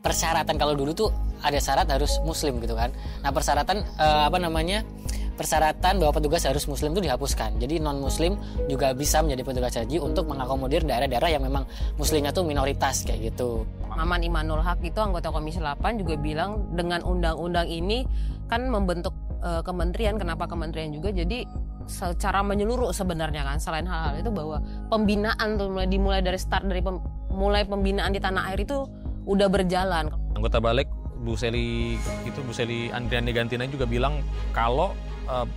persyaratan. Kalau dulu tuh ada syarat harus muslim gitu kan. Nah persyaratan persyaratan bahwa petugas harus muslim itu dihapuskan. Jadi non muslim juga bisa menjadi petugas haji untuk mengakomodir daerah-daerah yang memang muslimnya tuh minoritas kayak gitu. Maman Imanul Haq itu anggota Komisi 8 juga bilang dengan undang-undang ini kan membentuk kementerian. Kenapa kementerian juga? Jadi secara menyeluruh sebenarnya kan, selain hal-hal itu bahwa pembinaan tuh dimulai dari start, dari mulai pembinaan di tanah air itu udah berjalan. Anggota Balik Bu Seli Andriani Gantina juga bilang kalau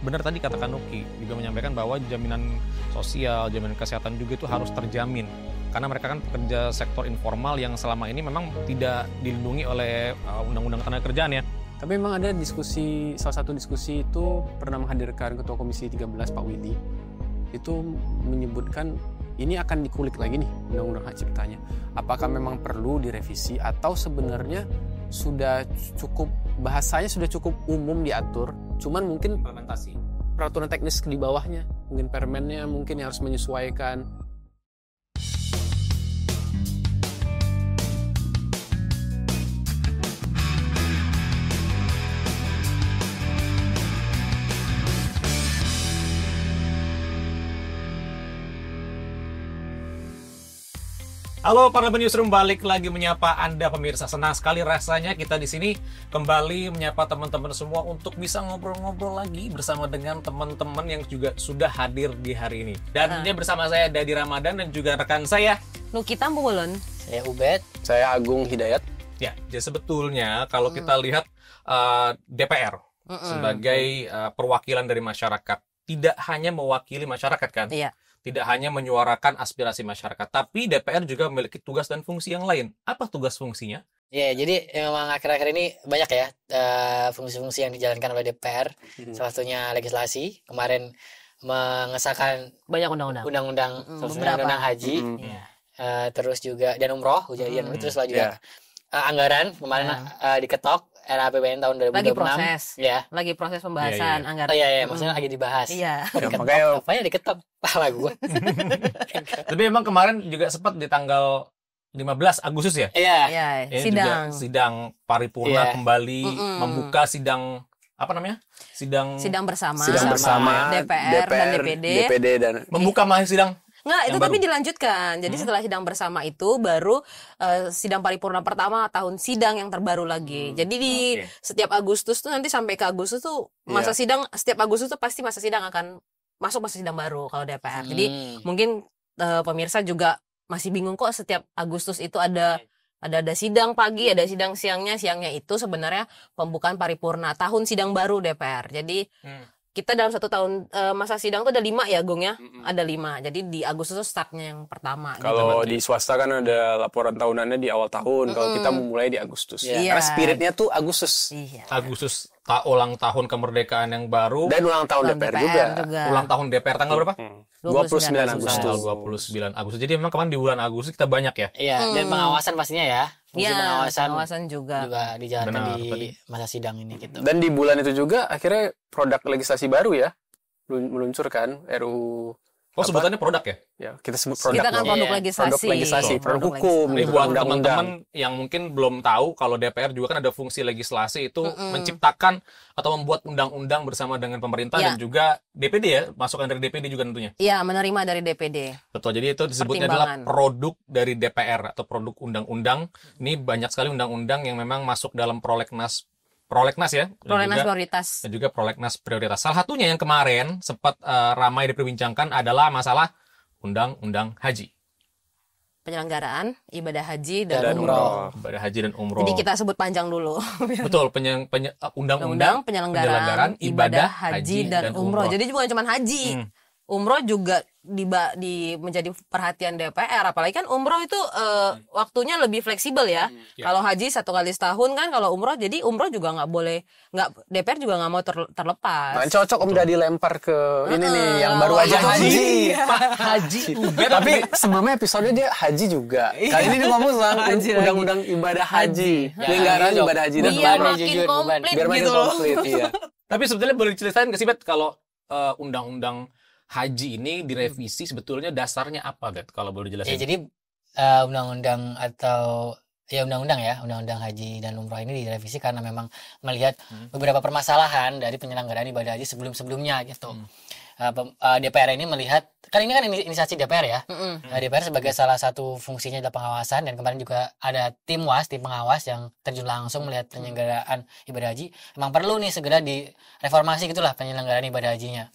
benar tadi katakan Nuki juga menyampaikan bahwa jaminan sosial, jaminan kesehatan juga itu harus terjamin. Karena mereka kan pekerja sektor informal yang selama ini memang tidak dilindungi oleh undang-undang tenaga kerjaan ya. Tapi memang ada diskusi, salah satu diskusi itu pernah menghadirkan Ketua Komisi 13 Pak Willy. Itu menyebutkan ini akan dikulik lagi nih Undang-Undang Hak Ciptanya. Apakah memang perlu direvisi atau sebenarnya sudah cukup, bahasanya sudah cukup umum diatur, cuman mungkin Implementasi. peraturan teknis di bawahnya, mungkin permennya mungkin yang harus menyesuaikan. Halo para newsroom, balik lagi menyapa Anda pemirsa. Senang sekali rasanya kita di sini kembali menyapa teman-teman semua untuk bisa ngobrol-ngobrol lagi bersama dengan teman-teman yang juga sudah hadir di hari ini. Dan dia bersama saya Dadi Ramadan dan juga rekan saya Nuki Tambulun. Saya Ubed. Saya Agung Hidayat. Ya, jadi sebetulnya kalau kita lihat DPR sebagai perwakilan dari masyarakat, tidak hanya mewakili masyarakat kan? Iya. Tidak hanya menyuarakan aspirasi masyarakat, tapi DPR juga memiliki tugas dan fungsi yang lain. Apa tugas fungsinya? Ya, jadi memang akhir-akhir ini banyak ya fungsi-fungsi yang dijalankan oleh DPR. Salah satunya legislasi. Kemarin mengesahkan Banyak undang-undang. undang-undang haji. Terus juga dan umroh, terus juga anggaran kemarin diketok RAPBN tahun 2026. Lagi proses. Ya. Lagi proses pembahasan anggaran. Iya, maksudnya lagi dibahas. Iya. Makanya Apanya diketok pala gue. Tapi memang kemarin juga sempat di tanggal 15 Agustus ya? Iya. Iya, Ini sidang. juga sidang paripurna kembali membuka sidang apa namanya? Sidang Sidang sidang bersama DPR dan DPD. dan membuka mahasiswa sidang. Nggak, itu yang tapi baru. dilanjutkan. Jadi setelah sidang bersama itu baru sidang paripurna pertama tahun sidang yang terbaru lagi. Jadi di setiap Agustus tuh nanti sampai ke Agustus tuh masa sidang, setiap Agustus tuh pasti masa sidang akan masuk masa sidang baru kalau DPR. Jadi mungkin pemirsa juga masih bingung kok setiap Agustus itu ada sidang pagi, ada sidang siangnya. Siangnya itu sebenarnya pembukaan paripurna tahun sidang baru DPR. Jadi kita dalam 1 tahun masa sidang tuh ada 5 ya, Gong ya? Ada 5. Jadi di Agustus itu startnya yang pertama. kalau di swasta kan ada laporan tahunannya di awal tahun. Kalau kita memulai di Agustus. Iya. Karena spiritnya tuh Agustus. Iya. Agustus ulang tahun kemerdekaan yang baru. Dan ulang tahun DPR juga. Ulang tahun DPR tanggal berapa? 29 Tanggal Agustus. 29 Agustus. Jadi memang kemarin di bulan Agustus kita banyak ya. Iya, dan pengawasan pastinya ya. Fungsi Iya, pengawasan pengawasan juga. dijalankan Benar, di tadi. masa sidang ini gitu. Dan di bulan itu juga akhirnya produk legislasi baru ya meluncurkan RUU. Oh, sebutannya produk ya? Ya, kita sebut produk. Kita kan dong. produk Iya, legislasi. Produk legislasi, produk Produk hukum. Ini gitu, buat undang-undang. teman-teman yang mungkin belum tahu kalau DPR juga kan ada fungsi legislasi itu menciptakan atau membuat undang-undang bersama dengan pemerintah Ya. dan juga DPD ya, masukan dari DPD juga tentunya. Iya, menerima dari DPD. Betul, jadi itu disebutnya adalah Pertimbangan. produk dari DPR atau produk undang-undang. Ini banyak sekali undang-undang yang memang masuk dalam prolegnas ya. dan Prolegnas juga- prioritas. dan juga prolegnas prioritas. Salah satunya yang kemarin sempat ramai diperbincangkan adalah masalah Undang-Undang Haji. Penyelenggaraan ibadah haji Dan dan umroh. umroh. Ibadah haji dan umroh. Jadi kita sebut panjang dulu. Betul, Undang-Undang Penyelenggaraan ibadah haji dan umroh. Jadi bukan cuma haji. Umroh juga menjadi perhatian DPR, apalagi kan umroh itu waktunya lebih fleksibel ya. Kalau haji 1 kali setahun kan, kalau umroh jadi umroh juga nggak boleh, DPR juga nggak mau terlepas. Nah, cocok Om Dadi lempar ke ini nih yang baru aja Haji. haji. Haji Tapi sebelumnya episode dia haji juga. Kali ini dia ngomong tentang Haji lagi. undang-undang ibadah haji. Penyelenggaraan Ya, ibadah haji dan Biar Beban nih, makin jujur, komplit biar makin gitu loh. komplit. Iya. Tapi sebetulnya boleh diceritain nggak sih, Bet, kalau undang-undang haji ini direvisi sebetulnya dasarnya apa, Bet? Kalau boleh Ya, dijelasin. jadi undang-undang atau ya undang-undang haji dan umroh ini direvisi karena memang melihat beberapa permasalahan dari penyelenggaraan ibadah haji sebelum-sebelumnya gitu. DPR ini melihat, kan ini kan inisiasi DPR ya. DPR sebagai salah satu fungsinya adalah pengawasan, dan kemarin juga ada tim pengawas yang terjun langsung melihat penyelenggaraan ibadah haji. Memang perlu nih segera direformasi gitulah penyelenggaraan ibadah hajinya.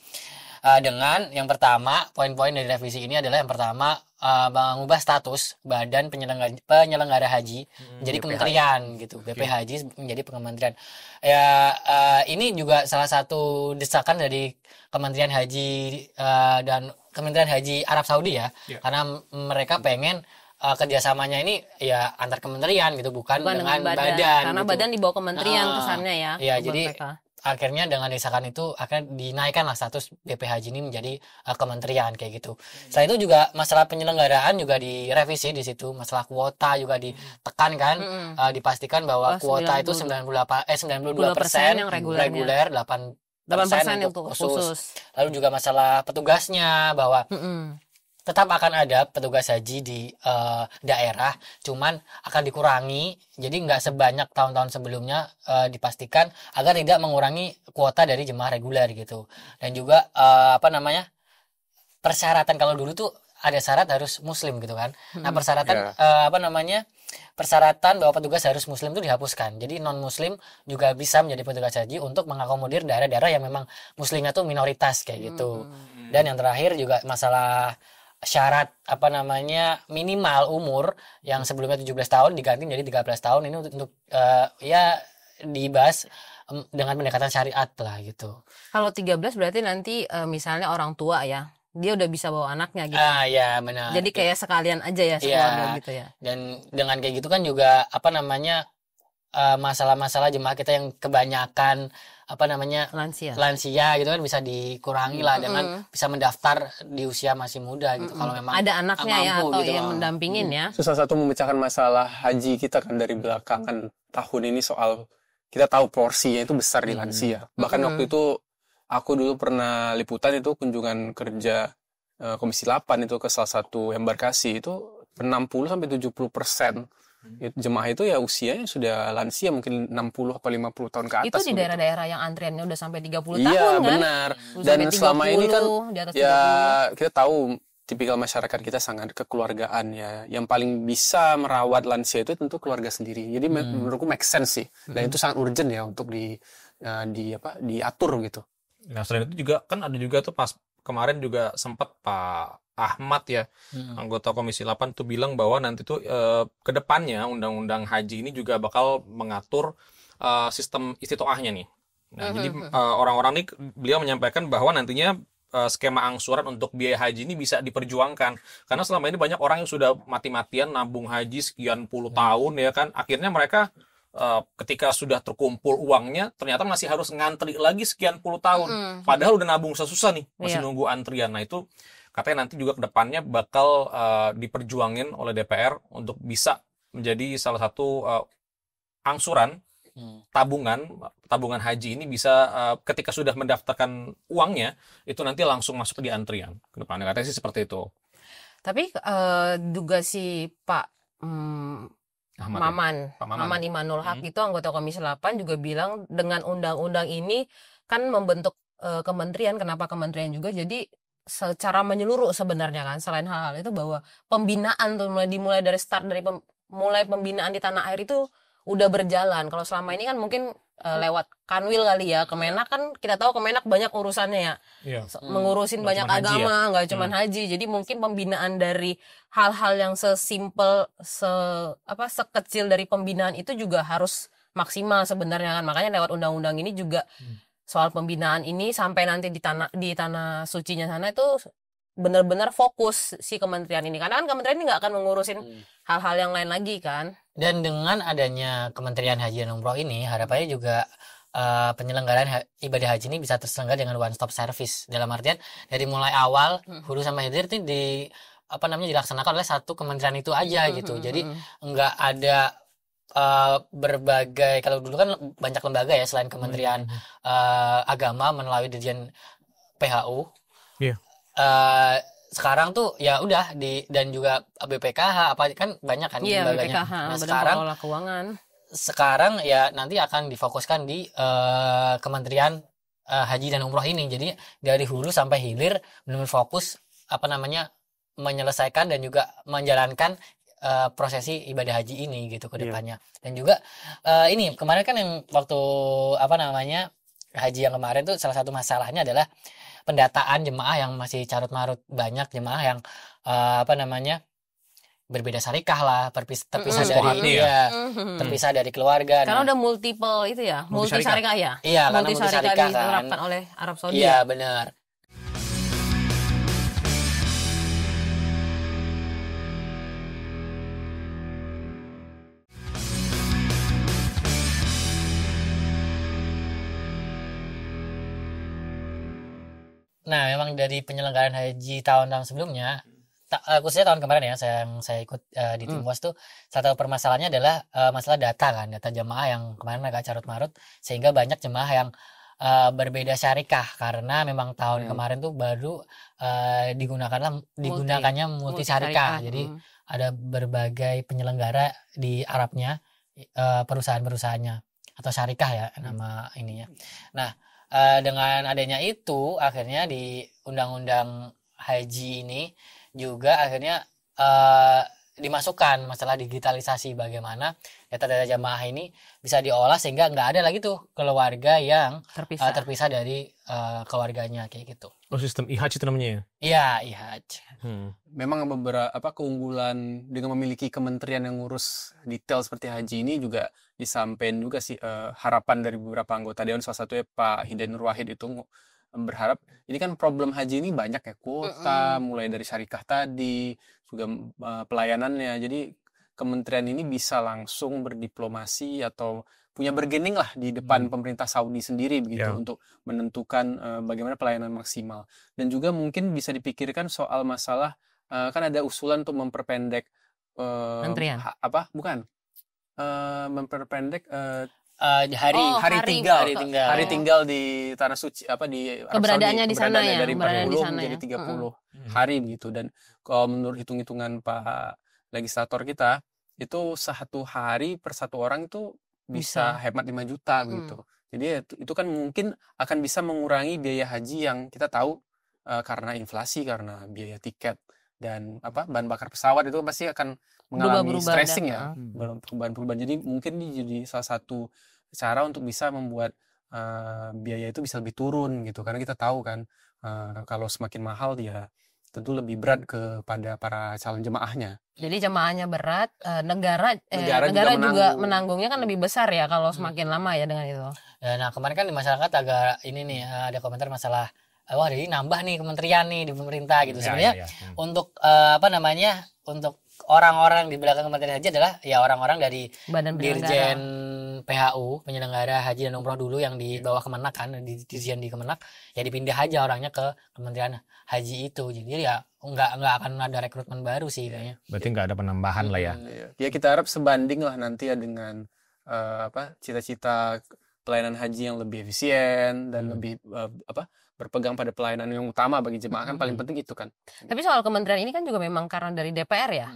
Dengan yang pertama, poin-poin dari revisi ini adalah yang pertama, mengubah status badan penyelenggara haji menjadi kementerian gitu. BP Haji menjadi kementerian. Ya, ini juga salah satu desakan dari Kementerian Haji dan Kementerian Haji Arab Saudi ya. Karena mereka pengen kerjasamanya ini ya antar kementerian gitu, bukan dengan badan. Karena gitu. badan di bawah kementerian kesannya ya. Iya, jadi akhirnya dengan desakan itu akan dinaikkanlah status BP Haji ini menjadi kementerian kayak gitu. Selain itu juga masalah penyelenggaraan juga direvisi di situ, masalah kuota juga ditekankan, dipastikan bahwa kuota itu 92% yang reguler, 8% untuk khusus. Lalu juga masalah petugasnya bahwa tetap akan ada petugas haji di daerah, cuman akan dikurangi, jadi nggak sebanyak tahun-tahun sebelumnya, dipastikan agar tidak mengurangi kuota dari jemaah reguler gitu. Dan juga persyaratan, kalau dulu tuh ada syarat harus muslim gitu kan. Nah persyaratan persyaratan bahwa petugas harus muslim itu dihapuskan. Jadi non muslim juga bisa menjadi petugas haji untuk mengakomodir daerah-daerah yang memang muslimnya tuh minoritas kayak gitu. Dan yang terakhir juga masalah syarat minimal umur yang sebelumnya 17 tahun diganti menjadi 13 tahun. Ini untuk dibahas dengan pendekatan syariat lah gitu. Kalau 13 berarti nanti misalnya orang tua ya, dia udah bisa bawa anaknya gitu. Ya benar. Jadi kayak sekalian aja ya sekeluarga gitu ya. Dan dengan kayak gitu kan juga masalah-masalah jemaah kita yang kebanyakan lansia gitu kan bisa dikurangi lah dengan bisa mendaftar di usia masih muda gitu. Kalau memang ada anaknya ya atau gitu, yang mendampingin ya. Salah satu memecahkan masalah haji kita kan dari belakangan tahun ini soal kita tahu porsinya itu besar di lansia. Bahkan waktu itu aku dulu pernah liputan itu kunjungan kerja Komisi 8 itu ke salah satu embarkasi, itu 60-70% jemaah itu ya usianya sudah lansia, mungkin 60 atau 50 tahun ke atas. Itu di daerah-daerah yang antriannya udah sampai 30 tahun iya, kan? Iya benar. Dan selama ini kan ya kita tahu tipikal masyarakat kita sangat kekeluargaan ya. Yang paling bisa merawat lansia itu tentu keluarga sendiri. Jadi menurutku make sense sih. Dan itu sangat urgent ya untuk diatur gitu. Nah, selain itu juga kan ada juga tuh pas kemarin juga sempat Pak Ahmad ya, anggota Komisi 8 tuh bilang bahwa nanti tuh ke depannya undang-undang haji ini juga bakal mengatur sistem istitoahnya nih. Nah, jadi orang-orang ini beliau menyampaikan bahwa nantinya skema angsuran untuk biaya haji ini bisa diperjuangkan. Karena selama ini banyak orang yang sudah mati-matian nabung haji sekian puluh tahun ya kan, akhirnya mereka ketika sudah terkumpul uangnya ternyata masih harus ngantri lagi sekian puluh tahun. Padahal udah nabung susah nih, masih nunggu antrian. Nah, itu katanya nanti juga kedepannya bakal diperjuangin oleh DPR untuk bisa menjadi salah satu angsuran tabungan haji ini bisa ketika sudah mendaftarkan uangnya itu nanti langsung masuk di antrian ke depannya. Katanya sih seperti itu. Tapi juga si Pak Maman Imanul Haq itu anggota Komisi 8 juga bilang dengan undang-undang ini kan membentuk kementerian. Kenapa kementerian juga? Jadi secara menyeluruh sebenarnya kan, selain hal-hal itu bahwa pembinaan tuh dimulai dari start dari mulai pembinaan di tanah air itu udah berjalan. Kalau selama ini kan mungkin lewat Kanwil kali ya, Kemenak kan kita tahu Kemenak banyak urusannya ya, mengurusin banyak agama, nggak cuma haji. Jadi mungkin pembinaan dari hal-hal yang sesimpel sekecil dari pembinaan itu juga harus maksimal sebenarnya kan. Makanya lewat undang-undang ini juga soal pembinaan ini sampai nanti di tanah sucinya sana itu benar-benar fokus si kementerian ini, karena kan kementerian ini nggak akan mengurusin hal-hal yang lain lagi kan. Dan dengan adanya Kementerian Haji dan Umroh ini harapannya juga penyelenggaraan ibadah haji ini bisa terselenggara dengan one stop service, dalam artian dari mulai awal hulu sampai hilir itu dilaksanakan oleh satu kementerian itu aja gitu. Jadi nggak ada berbagai, kalau dulu kan banyak lembaga ya selain Kementerian Agama melalui Dirjen PHU. sekarang tuh ya udah dan juga BPKH apa kan banyak kan Iya, lembaganya. BPKH, Nah, Badan sekarang Pengelola Keuangan. sekarang ya nanti akan difokuskan di Kementerian Haji dan Umroh ini. Jadi dari hulu sampai hilir benar-benar fokus menyelesaikan dan juga menjalankan prosesi ibadah haji ini gitu ke depannya. Dan juga ini kemarin kan yang waktu haji yang kemarin tuh salah satu masalahnya adalah pendataan jemaah yang masih carut marut, banyak jemaah yang berbeda syarikah lah, terpisah dari terpisah dari keluarga. Karena udah multiple itu ya, multi syarikah ya. Iya, karena multi syarikah diterapkan oleh Arab Saudi. Iya, benar. Nah, memang dari penyelenggaraan haji tahun-tahun sebelumnya, khususnya tahun kemarin ya, saya ikut di Timwas tuh, satu permasalahannya adalah masalah data jemaah yang kemarin agak carut marut, sehingga banyak jemaah yang berbeda syarikah karena memang tahun kemarin tuh baru digunakannya multi syarikah. Jadi ada berbagai penyelenggara di Arabnya, perusahaan-perusahaannya atau syarikah ya nama ininya. Nah, dengan adanya itu akhirnya di undang-undang haji ini juga akhirnya dimasukkan masalah digitalisasi, bagaimana data-data jamaah ini bisa diolah sehingga nggak ada lagi tuh keluarga yang terpisah dari keluarganya kayak gitu. Oh, sistem IHAJ itu namanya ya? Iya, IHAJ. Memang beberapa keunggulan dengan memiliki kementerian yang ngurus detail seperti haji ini juga disampaikan juga sih harapan dari beberapa anggota dewan, salah satunya Pak Hidayat Nur Wahid itu berharap ini kan problem haji ini banyak ya, kuota mulai dari syarikah tadi juga pelayanannya, jadi kementerian ini bisa langsung berdiplomasi atau punya bargaining lah di depan pemerintah Saudi sendiri begitu untuk menentukan bagaimana pelayanan maksimal. Dan juga mungkin bisa dipikirkan soal masalah kan ada usulan untuk memperpendek memperpendek hari tinggal di tanah suci di keberadaannya di sana ya, dari 40 menjadi 30 hari begitu. Dan kalau menurut hitung-hitungan Pak legislator kita itu 1 hari per 1 orang itu bisa hemat 5 juta gitu. Jadi itu kan mungkin akan bisa mengurangi biaya haji yang kita tahu karena inflasi, karena biaya tiket dan bahan bakar pesawat itu pasti akan mengalami stressing ya, perubahan. Jadi mungkin ini jadi salah satu cara untuk bisa membuat biaya itu bisa lebih turun gitu, karena kita tahu kan kalau semakin mahal dia tentu lebih berat kepada para calon jemaahnya. Jadi jemaahnya berat, negara juga menanggungnya kan lebih besar ya kalau semakin lama ya dengan itu. Nah, kemarin kan di masyarakat agak ini nih ada komentar masalah wah jadi nambah nih kementerian nih di pemerintah gitu. Sebenarnya untuk untuk orang-orang di belakang Kementerian Haji adalah ya orang-orang dari Dirjen PHU, penyelenggara haji dan umroh dulu yang di bawah Kemenak kan, di Dirjen di Kemenak, ya dipindah aja orangnya ke Kementerian Haji itu. Jadi ya nggak akan ada rekrutmen baru sih kayaknya. Berarti nggak ada penambahan lah ya. Ya kita harap sebanding lah nanti ya dengan cita-cita pelayanan haji yang lebih efisien dan lebih berpegang pada pelayanan yang utama bagi jemaah, kan paling penting itu kan. Tapi soal kementerian ini kan juga memang karena dari DPR ya.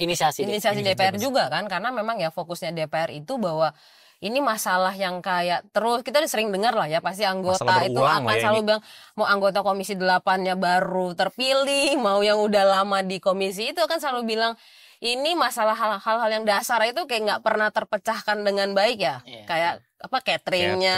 Inisiasi DPR juga kan, karena memang ya fokusnya DPR itu bahwa ini masalah yang kayak terus kita sering dengar lah ya, pasti anggota itu akan selalu bilang mau anggota komisi 8-nya baru terpilih, mau yang udah lama di komisi itu kan selalu bilang ini masalah hal-hal yang dasar itu kayak nggak pernah terpecahkan dengan baik ya. Kayak cateringnya,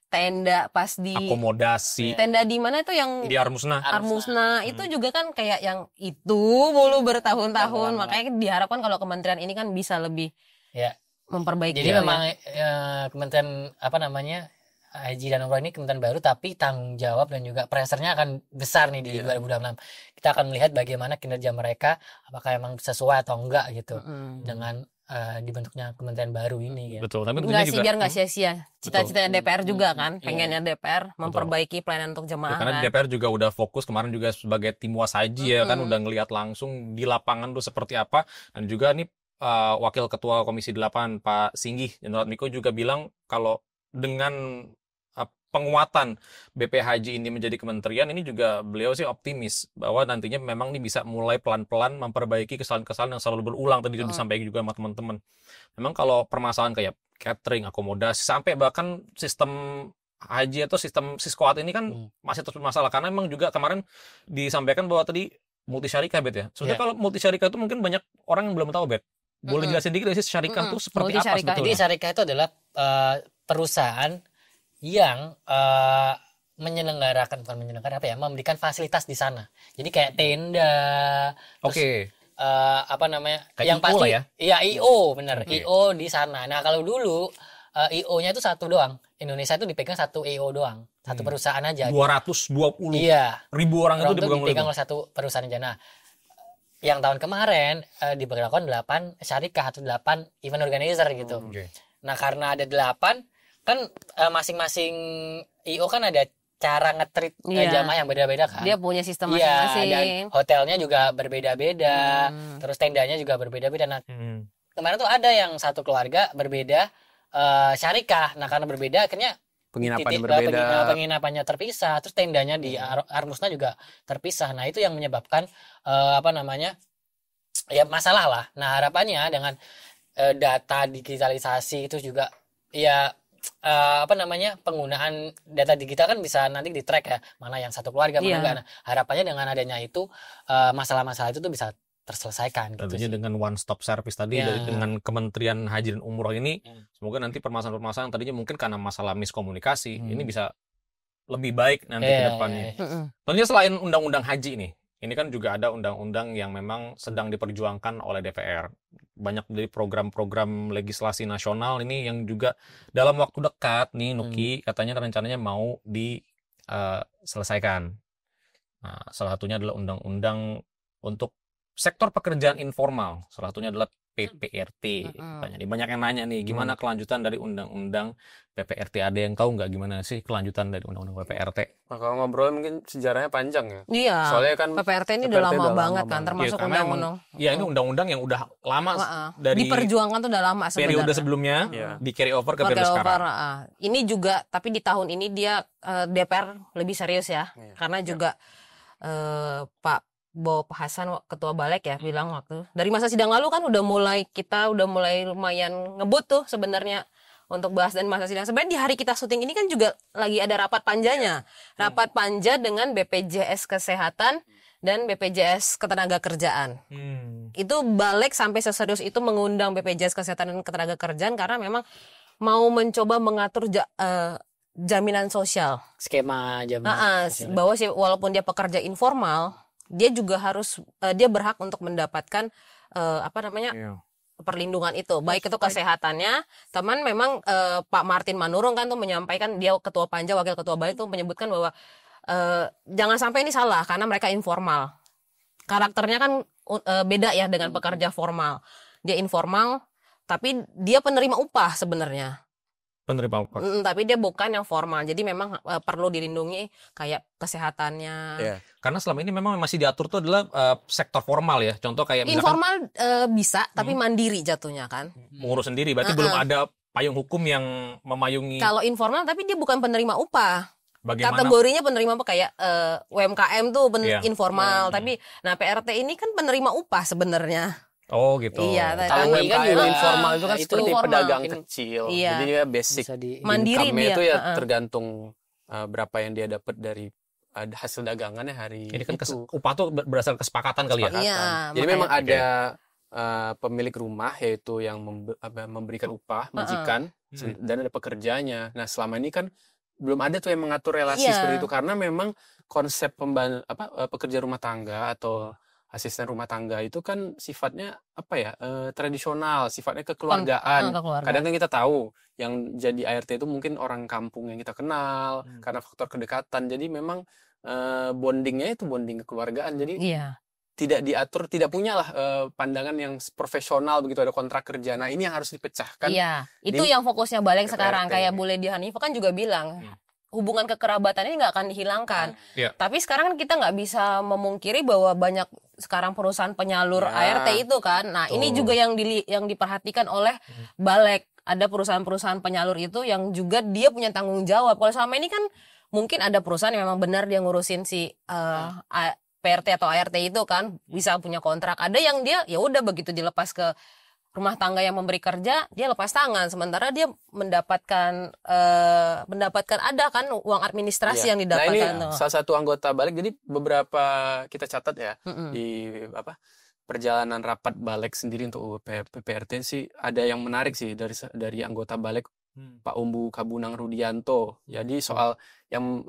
tenda pas di akomodasi, tenda di mana itu yang di Armusna itu juga kan kayak yang itu mulu bertahun-tahun. Makanya diharapkan kalau kementerian ini kan bisa lebih memperbaiki. Jadi memang kementerian Haji dan Umroh ini kementerian baru, tapi tanggung jawab dan juga pressure-nya akan besar nih di 2026. Kita akan melihat bagaimana kinerja mereka, apakah emang sesuai atau enggak gitu dengan dibentuknya kementerian baru ini. Ya. Betul. Tapi biar nggak sia-sia cita-citanya DPR juga kan, pengennya DPR memperbaiki pelayanan untuk jemaah. Karena DPR juga udah fokus kemarin juga sebagai Timwas Haji ya kan, udah ngelihat langsung di lapangan tuh seperti apa. Dan juga nih Wakil Ketua Komisi 8 Pak Singgih Jenderal Miko juga bilang kalau dengan penguatan BP Haji ini menjadi kementerian ini juga beliau sih optimis bahwa nantinya memang ini bisa mulai pelan-pelan memperbaiki kesalahan-kesalahan yang selalu berulang tadi disampaikan juga sama teman-teman. Memang kalau permasalahan kayak catering, akomodasi, sampai bahkan sistem haji atau sistem Siskoat ini kan masih terus bermasalah karena memang juga kemarin disampaikan bahwa tadi multi syarikah Bet ya. Sebenarnya kalau multi syarikah itu mungkin banyak orang yang belum tahu Bet. Boleh jelasin dikit sih syarikah itu seperti apa sebetulnya? Jadi syarikah itu adalah perusahaan yang memberikan fasilitas di sana. Jadi kayak tenda, terus, apa namanya? Kayak yang IO pasti lah ya? Iya, IO bener. IO di sana. Nah, kalau dulu IO-nya itu satu doang. Indonesia itu dipegang satu IO doang. Satu perusahaan aja. 220 Iya. ribu orang itu dipegang oleh satu perusahaan aja. Nah, yang tahun kemarin diberlakukan 8 syarikah atau 8 event organizer gitu. Nah, karena ada 8 kan masing-masing IO kan ada cara nge-treat jamaah yang beda-beda kan. Dia punya sistem Iya, masing-masing. dan hotelnya juga berbeda-beda. Terus tendanya juga berbeda-beda. Nah, kemarin tuh ada yang satu keluarga berbeda syarikah. Nah, karena berbeda akhirnya Penginapannya berbeda. Penginapannya terpisah, terus tendanya di Armusna juga terpisah. Nah, itu yang menyebabkan ya masalah lah. Nah, harapannya dengan data digitalisasi itu juga ya penggunaan data digital kan bisa nanti di track ya, mana yang satu keluarga mana enggak. Nah, harapannya dengan adanya itu masalah-masalah itu tuh bisa terselesaikan gitu. Tentunya dengan one stop service tadi dengan Kementerian Haji dan Umroh ini semoga nanti permasalahan-permasalahan tadinya mungkin karena masalah miskomunikasi ini bisa lebih baik nanti ke depannya. Tentunya selain undang-undang haji ini kan juga ada undang-undang yang memang sedang diperjuangkan oleh DPR. Banyak dari program-program legislasi nasional ini yang juga dalam waktu dekat nih Nuki katanya rencananya mau diselesaikan. Nah, salah satunya adalah undang-undang untuk sektor pekerjaan informal, salah satunya adalah PPRT. Jadi banyak yang nanya nih, gimana kelanjutan dari undang-undang PPRT? Ada yang tahu nggak gimana sih kelanjutan dari undang-undang PPRT? Nah, kalau ngobrol mungkin sejarahnya panjang ya. Iya. Soalnya kan PPRT ini udah lama banget kan, termasuk undang-undang. Iya, ini undang-undang yang udah lama dari diperjuangkan tuh udah lama sebenarnya. Periode sebelumnya di carry over ke periode sekarang. Ini juga, tapi di tahun ini dia DPR lebih serius ya, karena juga Pak Bob Hasan ketua Balik ya bilang waktu dari masa sidang lalu kan kita udah mulai lumayan ngebut tuh sebenarnya untuk bahas dan masa sidang. Sebenarnya di hari kita syuting ini kan juga lagi ada rapat panjanya. Rapat panja dengan BPJS Kesehatan dan BPJS Ketenagakerjaan. Itu Balik sampai seserius itu mengundang BPJS Kesehatan dan Ketenagakerjaan karena memang mau mencoba mengatur jaminan sosial. Skema jaminan sosial. Bahwa walaupun dia pekerja informal, dia juga harus dia berhak untuk mendapatkan perlindungan itu, baik itu kesehatannya. Teman memang Pak Martin Manurung kan tuh menyampaikan, dia ketua panja wakil ketua Balik tuh menyebutkan bahwa jangan sampai ini salah karena mereka informal. Karakternya kan beda ya dengan pekerja formal. Dia informal tapi dia penerima upah sebenarnya. Penerima upah. Tapi dia bukan yang formal. Jadi memang perlu dilindungi kayak kesehatannya. Karena selama ini memang masih diatur tuh adalah sektor formal ya. Contoh kayak informal bisa tapi mandiri jatuhnya kan. Mengurus sendiri berarti belum ada payung hukum yang memayungi. Kalau informal tapi dia bukan penerima upah. Bagaimana? Kategorinya penerima apa kayak UMKM tuh informal, tapi PRT ini kan penerima upah sebenarnya. Oh gitu. Iya, kalau UMKM juga informal itu kan seperti informal. pedagang kecil. Iya. Jadi dia basic mandiri income-nya itu ya tergantung berapa yang dia dapat dari hasil dagangannya hari ini kan itu. Upah tuh berdasarkan kesepakatan kali ya. Iya, jadi memang ada pemilik rumah yaitu yang memberikan upah majikan dan ada pekerjanya. Nah, selama ini kan belum ada tuh yang mengatur relasi seperti itu karena memang konsep pekerja rumah tangga atau asisten rumah tangga itu kan sifatnya tradisional, sifatnya kekeluargaan. Kadang kan kita tahu yang jadi ART itu mungkin orang kampung yang kita kenal karena faktor kedekatan. Jadi memang bondingnya itu bonding kekeluargaan. Jadi tidak diatur, tidak punyalah pandangan yang profesional begitu, ada kontrak kerja. Nah, ini yang harus dipecahkan. Iya, itu yang fokusnya Balik sekarang. Kayak Bule di Hanifah kan juga bilang hubungan kekerabatan ini nggak akan dihilangkan. Tapi sekarang kan kita nggak bisa memungkiri bahwa banyak sekarang perusahaan penyalur ART itu kan. Nah, ini juga yang diperhatikan oleh Balik. ada perusahaan-perusahaan penyalur itu yang juga dia punya tanggung jawab. Kalau selama ini kan mungkin ada perusahaan yang memang benar dia ngurusin si PRT atau ART itu kan bisa punya kontrak. Ada yang dia ya udah begitu dilepas ke rumah tangga yang memberi kerja dia lepas tangan, sementara dia mendapatkan ada kan uang administrasi yang didapatkan. Nah ini salah satu anggota balik, jadi beberapa kita catat ya di perjalanan rapat balik sendiri untuk PPRT sih ada yang menarik sih dari anggota balik Pak Umbu Kabunang Rudianto. Jadi soal yang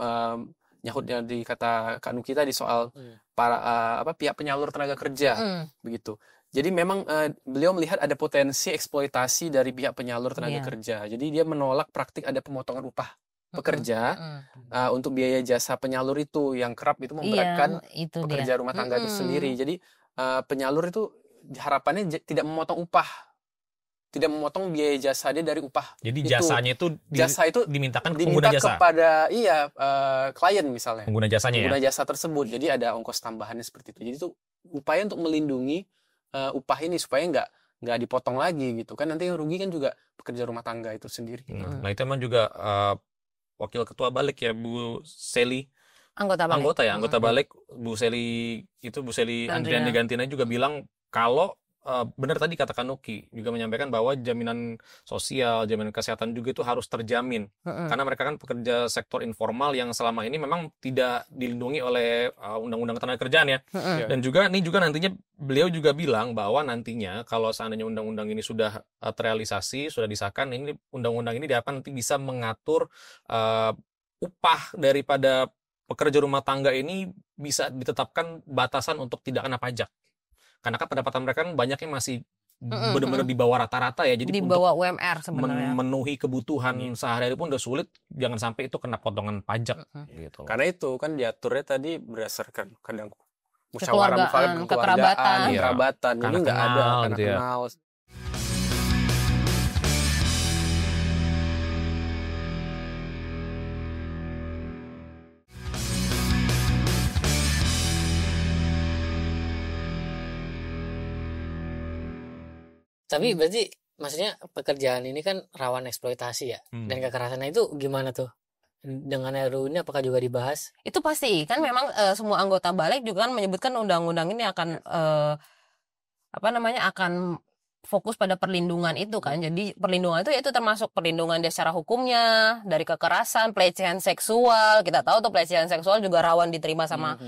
nyahutnya di kata Kak Nuki tadi soal para pihak penyalur tenaga kerja begitu. Jadi memang beliau melihat ada potensi eksploitasi dari pihak penyalur tenaga kerja. Jadi dia menolak praktik ada pemotongan upah pekerja untuk biaya jasa penyalur itu yang kerap itu memberatkan pekerja rumah tangga itu sendiri. Jadi penyalur itu harapannya tidak memotong upah, tidak memotong biaya jasa dia dari upah. Jadi jasanya itu dimintakan ke pengguna jasa kepada klien misalnya. Pengguna jasanya pengguna jasa tersebut. Jadi ada ongkos tambahannya seperti itu. Jadi itu upaya untuk melindungi upah ini supaya nggak dipotong lagi gitu kan, nanti yang rugi kan juga pekerja rumah tangga itu sendiri. Nah itu emang juga wakil ketua balik ya Bu Seli, anggota balik Bu Seli Andriani Gantina juga bilang kalau benar tadi katakan Nuki juga menyampaikan bahwa jaminan sosial, jaminan kesehatan juga itu harus terjamin karena mereka kan pekerja sektor informal yang selama ini memang tidak dilindungi oleh undang-undang tenaga kerjaan ya. Dan juga nantinya beliau juga bilang bahwa nantinya kalau seandainya undang-undang ini sudah terrealisasi, sudah disahkan, ini undang-undang ini akan nanti bisa mengatur upah daripada pekerja rumah tangga ini bisa ditetapkan batasan untuk tidak kena pajak. Karena kan pendapatan mereka kan banyak yang masih benar-benar di bawah rata-rata ya. Jadi di bawah UMR sebenarnya. Memenuhi kebutuhan sehari-hari pun udah sulit, jangan sampai itu kena potongan pajak gitu. Karena itu kan diaturnya tadi berdasarkan kadang musyawarah kekerabatan. Jadi nggak ada karena kenal. Tapi berarti maksudnya pekerjaan ini kan rawan eksploitasi ya, dan kekerasannya itu gimana tuh? Dengan RUU ini apakah juga dibahas? Itu pasti kan memang semua anggota balik juga kan menyebutkan undang-undang ini akan akan fokus pada perlindungan itu kan. Jadi perlindungan itu yaitu termasuk perlindungan dia secara hukumnya dari kekerasan, pelecehan seksual. Kita tahu tuh pelecehan seksual juga rawan diterima sama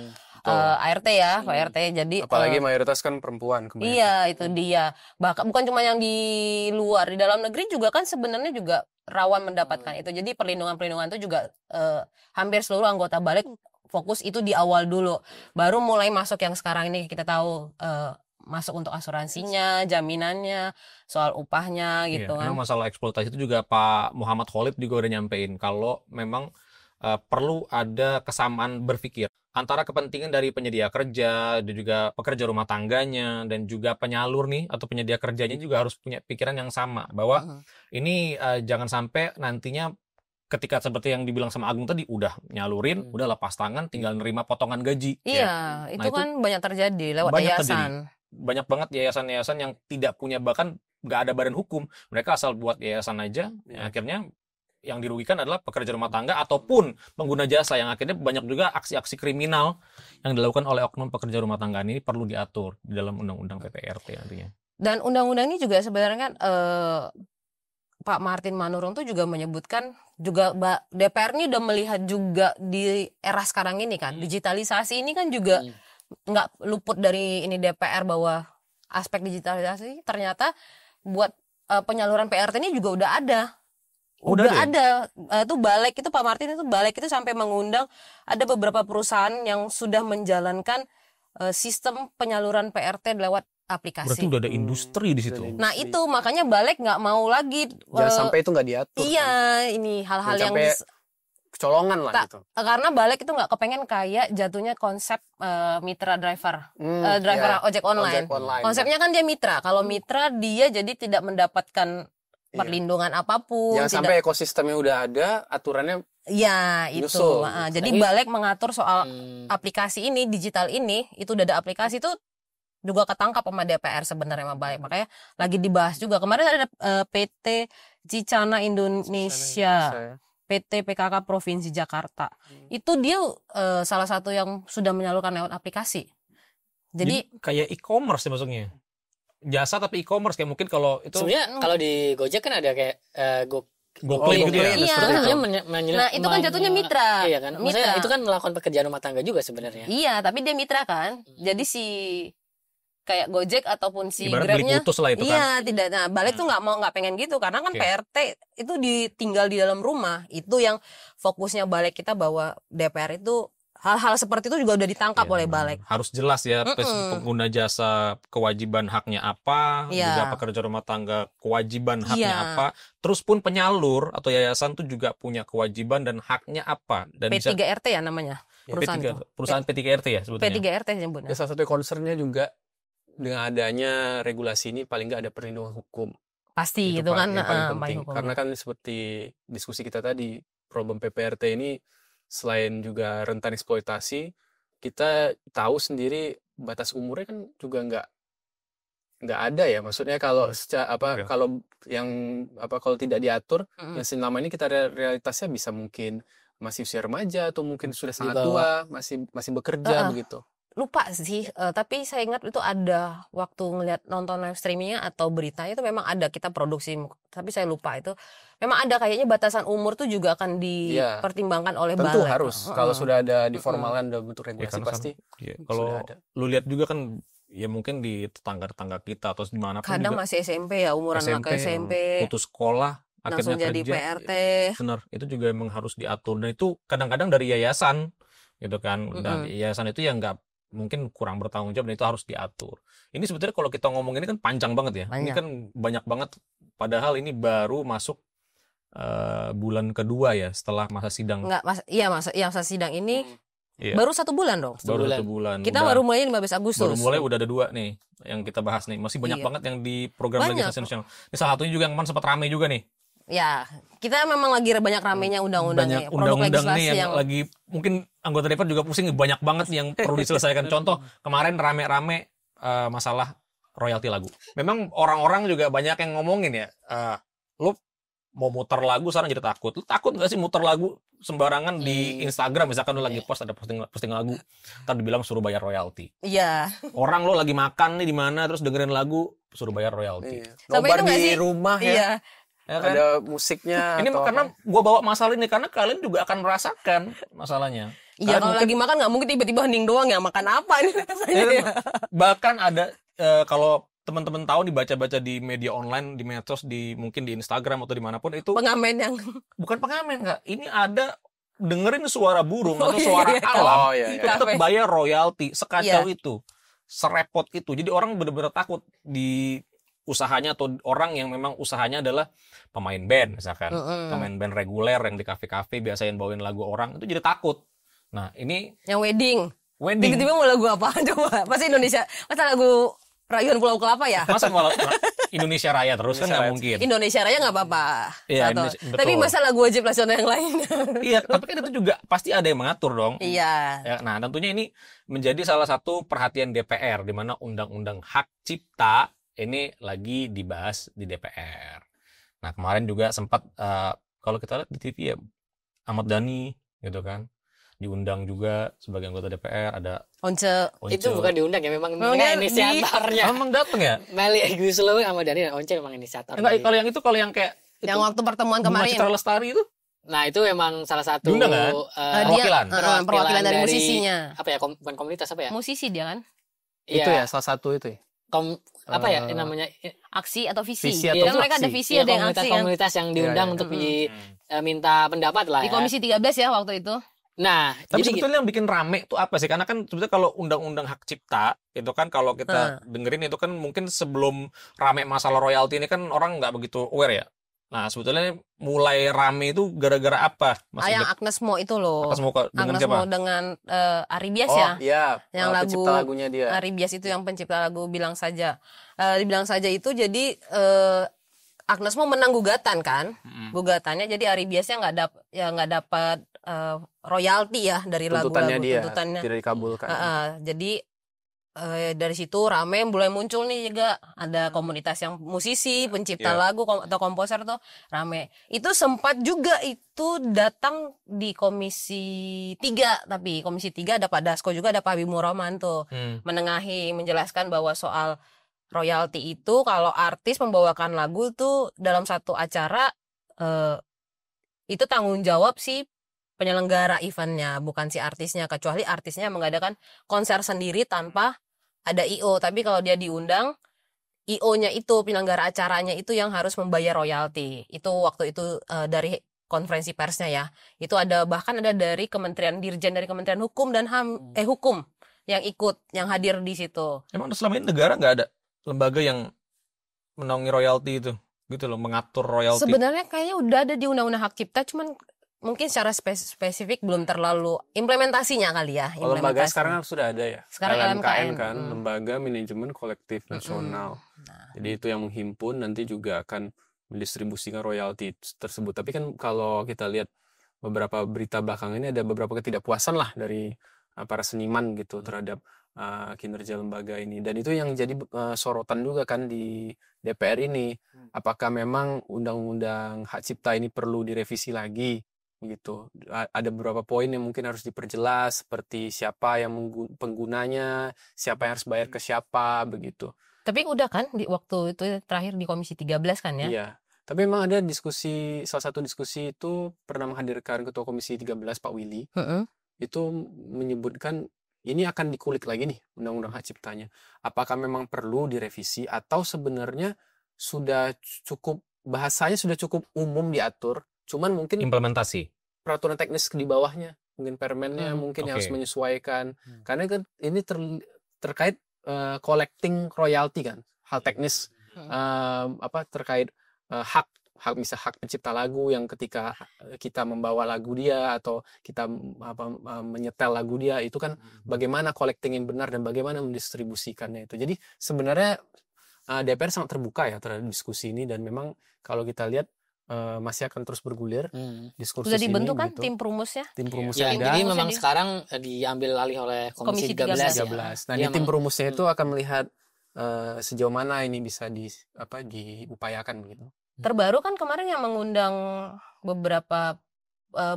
ART ya, Pak RT. Jadi apalagi mayoritas kan perempuan kebanyakan. Iya, itu dia. Bahkan bukan cuma yang di luar, di dalam negeri juga kan sebenarnya juga rawan mendapatkan itu. Jadi perlindungan itu juga hampir seluruh anggota balik fokus itu di awal dulu. Baru mulai masuk yang sekarang ini kita tahu masuk untuk asuransinya, jaminannya, soal upahnya gitu kan. Karena masalah eksploitasi itu juga Pak Muhammad Khalid juga udah nyampein kalau memang perlu ada kesamaan berpikir antara kepentingan dari penyedia kerja dan juga pekerja rumah tangganya dan juga penyalur nih atau penyedia kerjanya juga harus punya pikiran yang sama bahwa ini jangan sampai nantinya ketika seperti yang dibilang sama Agung tadi udah nyalurin, udah lepas tangan tinggal nerima potongan gaji. Iya, itu kan banyak terjadi lewat yayasan. Banyak banget yayasan-yayasan yang tidak punya, bahkan nggak ada badan hukum, mereka asal buat yayasan aja, akhirnya yang dirugikan adalah pekerja rumah tangga ataupun pengguna jasa yang akhirnya banyak juga aksi-aksi kriminal yang dilakukan oleh oknum pekerja rumah tangga ini perlu diatur di dalam undang-undang PPRT nantinya. Dan undang-undang ini juga sebenarnya kan Pak Martin Manurung tuh juga menyebutkan juga DPR ini udah melihat juga di era sekarang ini kan digitalisasi ini kan juga nggak luput dari ini DPR bahwa aspek digitalisasi ternyata buat penyaluran PRT ini juga udah ada. Udah ada tuh balik itu Pak Martin itu balik itu sampai mengundang ada beberapa perusahaan yang sudah menjalankan sistem penyaluran PRT lewat aplikasi. Berarti udah ada industri di situ. Nah itu makanya balik nggak mau lagi. Jangan sampai itu nggak diatur. Iya kan? Ini hal-hal yang kecolongan lah gitu. Karena balik itu nggak kepengen kayak jatuhnya konsep mitra driver, ojek online. Konsepnya kan dia mitra. Kalau mitra dia jadi tidak mendapatkan perlindungan apapun. Jangan sampai ekosistemnya udah ada, aturannya itu. Jadi balik mengatur soal aplikasi ini, digital ini, itu udah ada aplikasi itu juga ketangkap sama DPR sebenarnya sama baik. Makanya lagi dibahas juga. Kemarin ada PT Cicana Indonesia, PT PKK Provinsi Jakarta. Itu dia salah satu yang sudah menyalurkan lewat aplikasi. Jadi kayak e-commerce ya maksudnya. Jasa tapi e-commerce kayak mungkin kalau itu sebenarnya kalau di Gojek kan ada kayak GoPay gitu ya. Iya. Nah, itu kan jatuhnya mitra. Iya kan. Maksudnya itu kan melakukan pekerjaan rumah tangga juga sebenarnya. Iya, tapi dia mitra kan. Jadi si kayak Gojek ataupun si ibarat beli Grabnya putus lah itu kan. iya tidak. Nah, balik tuh nggak pengen gitu karena kan PRT itu ditinggal di dalam rumah. Itu yang fokusnya balik kita bahwa DPR itu hal-hal seperti itu juga udah ditangkap oleh balik. Harus jelas ya pengguna jasa kewajiban haknya apa, juga pekerja rumah tangga kewajiban haknya apa. Terus pun penyalur atau yayasan tuh juga punya kewajiban dan haknya apa. Dan P3RT ya namanya perusahaan itu. Perusahaan P3RT ya sebetulnya. P3RT sebutnya. Ya, salah satu concernnya juga dengan adanya regulasi ini paling nggak ada perlindungan hukum. Pasti itu gitu kan yang paling penting. hukum. Karena kan seperti diskusi kita tadi, problem PPRT ini selain juga rentan eksploitasi, kita tahu sendiri batas umurnya kan juga nggak ada ya. Maksudnya kalau kalau yang kalau tidak diatur, yang selama ini kita realitasnya bisa mungkin masih usia remaja atau mungkin sudah sangat tua, masih bekerja begitu. Lupa sih, tapi saya ingat itu ada waktu ngeliat nonton live streamingnya atau beritanya itu memang ada kita produksi, tapi saya lupa itu memang ada kayaknya batasan umur tuh juga akan dipertimbangkan oleh tentu balik. Harus kalau sudah ada diformalkan dalam bentuk regulasi pasti. Kalau lu lihat juga kan ya mungkin di tetangga kita atau dimanapun kadang juga masih SMP ya umuran anak SMP putus sekolah langsung akhirnya jadi kerja, PRT. Benar, itu juga emang harus diatur dan itu kadang-kadang dari yayasan gitu kan. Dan yayasan itu yang nggak mungkin kurang bertanggung jawab dan itu harus diatur. Ini sebetulnya kalau kita ngomong ini kan panjang banget ya. Ini kan banyak banget padahal ini baru masuk bulan kedua ya setelah masa sidang. Masa sidang ini baru 1 bulan dong. Baru 1 bulan. Kita baru mulai 15 Agustus. Baru mulai udah ada 2 nih yang kita bahas nih. Masih banyak banget yang di program legislasi nasional. Ini salah satunya juga yang kemarin sempat ramai juga nih. Ya, kita memang lagi banyak ramenya undang-undangnya. Banyak undang-undang nih yang lagi mungkin anggota DPR juga pusing banyak banget yang perlu diselesaikan. Contoh kemarin rame-rame masalah royalti lagu. Memang orang-orang juga banyak yang ngomongin ya, lu mau muter lagu sekarang jadi takut. Lu takut gak sih muter lagu sembarangan di Instagram misalkan lu lagi post ada posting lagu, ntar dibilang suruh bayar royalti. Iya. Orang lu lagi makan nih di mana terus dengerin lagu suruh bayar royalti. Nobar di rumah ya. Ya kan? Ada musiknya. Ini karena gue bawa masalah ini karena kalian juga akan merasakan masalahnya. Iya, kalau lagi makan nggak mungkin tiba-tiba hening doang ya, makan apa ini rasanya ya. Bahkan ada kalau teman-teman tahu dibaca-baca di media online, di medsos, mungkin di Instagram atau dimanapun itu pengamen yang bukan pengamen nggak. Ini ada dengerin suara burung atau suara alam itu tetap bayar royalti, sekacau itu, serepot itu. Jadi orang benar-benar takut di usahanya atau orang yang memang usahanya adalah pemain band misalkan, pemain band reguler yang di kafe-kafe biasain bawain lagu orang itu jadi takut. Nah ini yang wedding. Tiba-tiba mau lagu apa coba? Masa Indonesia, masa lagu Rayuan Pulau Kelapa ya? Masa malah Indonesia Raya terus kan nggak mungkin. Indonesia Raya nggak apa-apa. Iya, tapi masa lagu wajib nasional yang lain. Iya, tapi kan itu juga pasti ada yang mengatur dong. Iya. Ya, nah tentunya ini menjadi salah satu perhatian DPR di mana undang-undang hak cipta ini lagi dibahas di DPR. Nah kemarin juga sempat kalau kita lihat di TV ya Ahmad Dhani gitu kan diundang juga sebagai anggota DPR, ada Once. Itu bukan diundang ya, memang inisiatornya. Memang datang ya. Meli Guslow Ahmad Dhani dan Once memang inisiator. Enggak, kalau yang kayak yang waktu pertemuan kemarin Citra Lestari itu. Nah itu memang salah satu diundang kan? Perwakilan dari musisinya. Apa ya, bukan komunitas apa ya? Musisi dia kan? Itu ya salah satu itu ya. Apa ya namanya, aksi atau visi atau kan mereka ada visi ada yang aksi komunitas yang diundang untuk diminta pendapat lah di Komisi 13 ya waktu itu. Nah tapi sebetulnya yang bikin rame itu apa sih, karena kan sebetulnya kalau undang-undang hak cipta itu kan kalau kita dengerin itu kan mungkin sebelum rame masalah royalti ini kan orang nggak begitu aware ya. Nah sebetulnya mulai rame itu gara-gara apa? Yang Agnes Mo itu loh. Agnes Mo dengan Ari Bias ya. Iya. Yang lagunya dia. Ari Bias itu yang pencipta lagu Bilang Saja. Bilang Saja itu jadi Agnes Mo menang gugatan kan. Gugatannya jadi Ari Biasnya nggak dapat royalti ya dari lagu-lagu tuntutannya dia tuntutannya tidak dikabulkan. Jadi dari situ rame mulai muncul nih juga ada komunitas yang musisi, pencipta lagu atau komposer tuh rame. Itu sempat juga itu datang di Komisi 3, tapi Komisi 3 ada Pak Dasko juga, ada Pak Habibur Rahman tuh menengahi, menjelaskan bahwa soal royalti itu kalau artis membawakan lagu tuh dalam satu acara itu tanggung jawab si penyelenggara eventnya, bukan si artisnya, kecuali artisnya mengadakan konser sendiri tanpa ada IO. Tapi kalau dia diundang, IO-nya itu, penyelenggara acaranya itu yang harus membayar royalti. Itu waktu itu dari konferensi persnya ya. Itu ada, bahkan ada dari Kementerian Dirjen dari Kementerian Hukum dan Hukum yang ikut, yang hadir di situ. Emang selama ini negara nggak ada lembaga yang menaungi royalti itu, gitu loh, mengatur royalti? Sebenarnya kayaknya udah ada di Undang-Undang Hak Cipta, cuman mungkin secara spesifik belum terlalu implementasinya kali ya. Kalau lembaga sekarang sudah ada ya. Sekarang LMKN kan, Lembaga Manajemen Kolektif Nasional. Jadi itu yang menghimpun, nanti juga akan mendistribusikan royalti tersebut. Tapi kan kalau kita lihat beberapa berita belakangan ini ada beberapa ketidakpuasan lah dari para seniman gitu terhadap kinerja lembaga ini. Dan itu yang jadi sorotan juga kan di DPR ini. Apakah memang Undang-Undang Hak Cipta ini perlu direvisi lagi? Gitu. Ada beberapa poin yang mungkin harus diperjelas, seperti siapa yang penggunanya, siapa yang harus bayar ke siapa, begitu. Tapi udah kan di waktu itu terakhir di Komisi 13 kan ya? Iya. Tapi memang ada diskusi, salah satu diskusi itu pernah menghadirkan Ketua Komisi 13 Pak Willy. Itu menyebutkan ini akan dikulik lagi nih Undang-Undang Hak Ciptanya. Apakah memang perlu direvisi atau sebenarnya sudah cukup, bahasanya sudah cukup umum diatur, cuman mungkin Implementasi. peraturan teknis di bawahnya, mungkin permennya mungkin yang harus menyesuaikan. Karena kan ini terkait collecting royalty kan, hal teknis terkait hak bisa hak pencipta lagu yang ketika kita membawa lagu dia atau kita menyetel lagu dia, itu kan bagaimana collectingin benar dan bagaimana mendistribusikannya itu. Jadi sebenarnya DPR sangat terbuka ya terhadap diskusi ini, dan memang kalau kita lihat masih akan terus bergulir diskursus Sudah dibentuk ini, kan gitu. tim perumusnya? Tim perumusnya Ya, jadi memang sekarang diambil alih oleh Komisi 13. 13. Nah, di tim perumusnya itu akan melihat sejauh mana ini bisa diupayakan begitu. Terbaru kan kemarin yang mengundang beberapa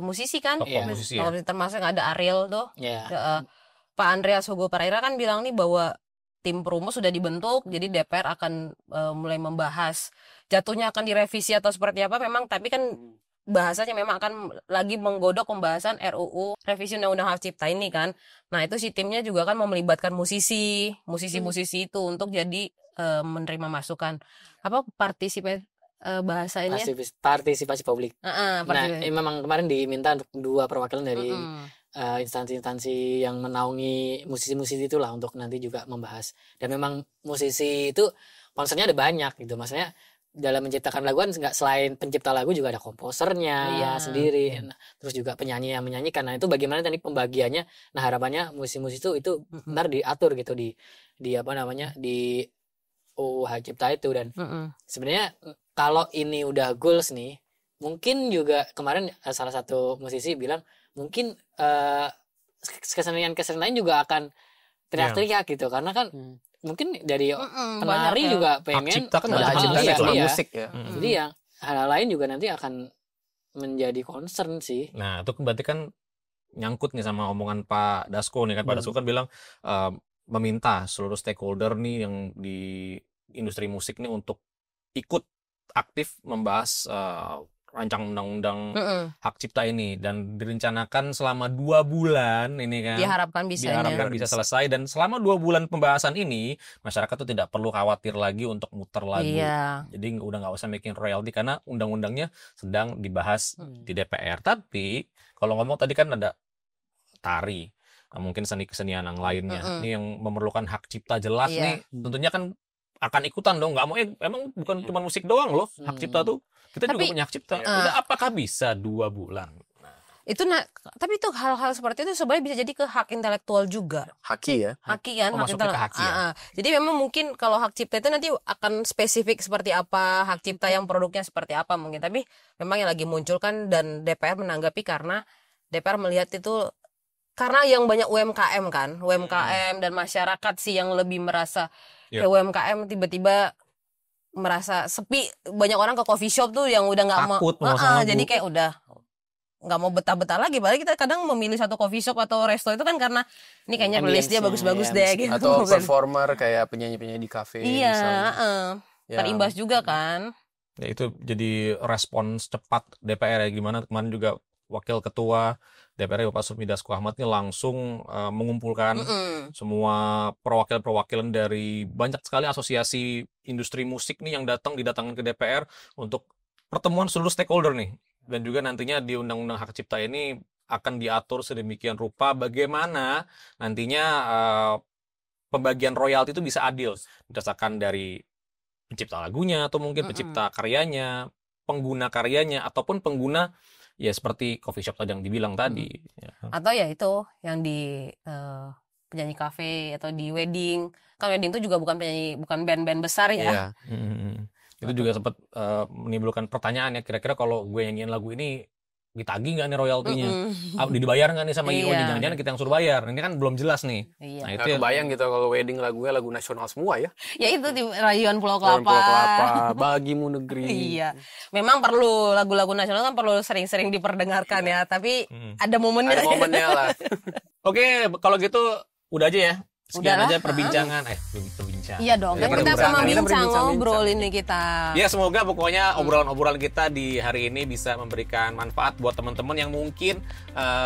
musisi kan, musisi ya. termasuk ada Ariel tuh. Pak Andreas Hugo Pereira kan bilang nih bahwa tim perumus sudah dibentuk, jadi DPR akan mulai membahas. Jatuhnya akan direvisi atau seperti apa memang, tapi kan bahasanya memang akan lagi menggodok pembahasan RUU revisi Undang-Undang Hak Cipta ini kan. Nah, itu si timnya juga kan mau melibatkan musisi itu untuk jadi menerima masukan. Partisipasi publik. Nah, memang kemarin diminta untuk 2 perwakilan dari instansi-instansi yang menaungi musisi-musisi itulah untuk nanti juga membahas. Dan memang musisi itu concernnya ada banyak gitu. Maksudnya dalam menciptakan lagu kan nggak, selain pencipta lagu juga ada komposernya sendiri. Nah, terus juga penyanyi yang menyanyikan. Nah, itu bagaimana teknik pembagiannya. Nah, harapannya musisi-musisi itu benar diatur gitu di Hak Cipta itu. Dan sebenarnya kalau ini udah goals nih, mungkin juga kemarin salah satu musisi bilang mungkin kesenian lain juga akan teriak-teriak gitu, karena kan mungkin dari penari juga pengen Hak cipta kan Hak Cipta nggak cuma musik ya. Jadi yang hal lain juga nanti akan menjadi concern sih. Nah, itu berarti kan nyangkut nih sama omongan Pak Dasko nih kan. Pak Dasko kan bilang meminta seluruh stakeholder nih yang di industri musik nih untuk ikut aktif membahas rancang undang-undang hak cipta ini, dan direncanakan selama 2 bulan ini kan diharapkan bisa selesai. Dan selama 2 bulan pembahasan ini masyarakat tuh tidak perlu khawatir lagi untuk muter lagu. Jadi udah nggak usah bikin royalti karena undang-undangnya sedang dibahas di DPR. Tapi kalau ngomong tadi kan ada tari, mungkin seni kesenian yang lainnya ini yang memerlukan hak cipta jelas nih, tentunya kan akan ikutan dong. Nggak mau emang bukan cuma musik doang loh hak cipta tuh, kita juga punya hak cipta. Apakah bisa 2 bulan? Tapi itu hal-hal seperti itu sebenarnya bisa jadi ke hak intelektual juga. Haki kan, hak intelektual. Jadi memang mungkin kalau hak cipta itu nanti akan spesifik seperti apa, hak cipta yang produknya seperti apa mungkin. Tapi memang yang lagi muncul kan, dan DPR menanggapi karena DPR melihat itu karena yang banyak UMKM kan, UMKM dan masyarakat sih yang lebih merasa kayak UMKM tiba-tiba merasa sepi, banyak orang ke coffee shop tuh yang udah nggak mau, jadi kayak udah nggak mau betah-betah lagi. Padahal kita kadang memilih satu coffee shop atau resto itu kan karena ini kayaknya playlist dia bagus-bagus deh gitu. Atau performer kayak penyanyi-penyanyi di kafe. Iya, terimbas juga kan. Ya itu jadi respons cepat DPR ya, gimana kemarin juga Wakil Ketua DPR Bapak Sufmi Dasko Ahmad ini langsung mengumpulkan semua perwakilan dari banyak sekali asosiasi industri musik nih yang didatangkan ke DPR untuk pertemuan seluruh stakeholder nih. Dan juga nantinya di Undang-Undang Hak Cipta ini akan diatur sedemikian rupa bagaimana nantinya pembagian royalti itu bisa adil berdasarkan dari pencipta lagunya atau mungkin pencipta karyanya, pengguna karyanya, ataupun pengguna ya seperti coffee shop tadi yang dibilang tadi. Atau ya itu yang di penyanyi kafe atau di wedding. Kan wedding itu juga bukan band-band besar ya. Itu juga sempat menimbulkan pertanyaan ya, kira-kira kalau gue nyanyiin lagu ini ditagih nggak nih royaltinya? Dibayar nggak nih sama IO? Jangan-jangan kita yang suruh bayar. Ini kan belum jelas nih. Nah, itu kebayang gitu kalau wedding lagunya lagu nasional semua ya. Ya itu di Rayuan Pulau Kelapa. Pulau Kelapa, Bagimu Negeri. Iya. Memang perlu lagu-lagu nasional kan perlu sering-sering diperdengarkan ya, tapi ada momennya. Ada momennya lah. Oke, kalau gitu udah aja ya. Sekian Udahlah. aja perbincangan. Berbincang. Iya dong, kan kita sama bincang ngobrol ini kita. Ya semoga pokoknya obrolan-obrolan kita di hari ini bisa memberikan manfaat buat teman-teman yang mungkin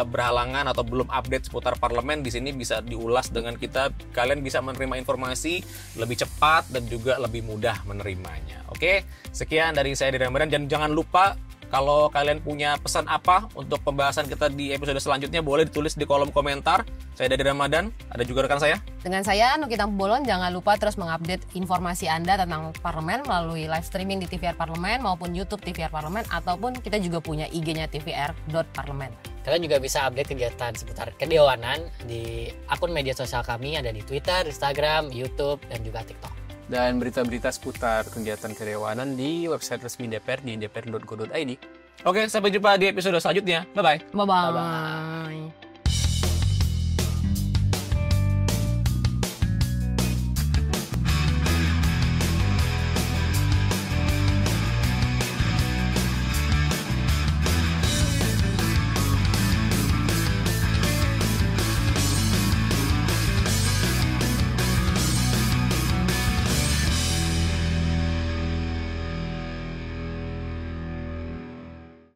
berhalangan atau belum update seputar parlemen. Di sini bisa diulas dengan kita. Kalian bisa menerima informasi lebih cepat dan juga lebih mudah menerimanya. Oke, sekian dari saya Dede Ramadan. Dan jangan lupa, kalau kalian punya pesan apa untuk pembahasan kita di episode selanjutnya, boleh ditulis di kolom komentar. Saya Dede Ramadan, ada juga rekan saya. Dengan saya, Nuki Tambolon. Jangan lupa terus mengupdate informasi Anda tentang parlemen melalui live streaming di TVR Parlemen maupun YouTube TVR Parlemen, ataupun kita juga punya IG-nya tvr.parlemen. Kalian juga bisa update kegiatan seputar kedewanan di akun media sosial kami, ada di Twitter, Instagram, YouTube, dan juga TikTok. Dan berita-berita seputar kegiatan kedewanan di website resmi DPR di dpr.go.id. Oke, sampai jumpa di episode selanjutnya. Bye-bye. Bye-bye.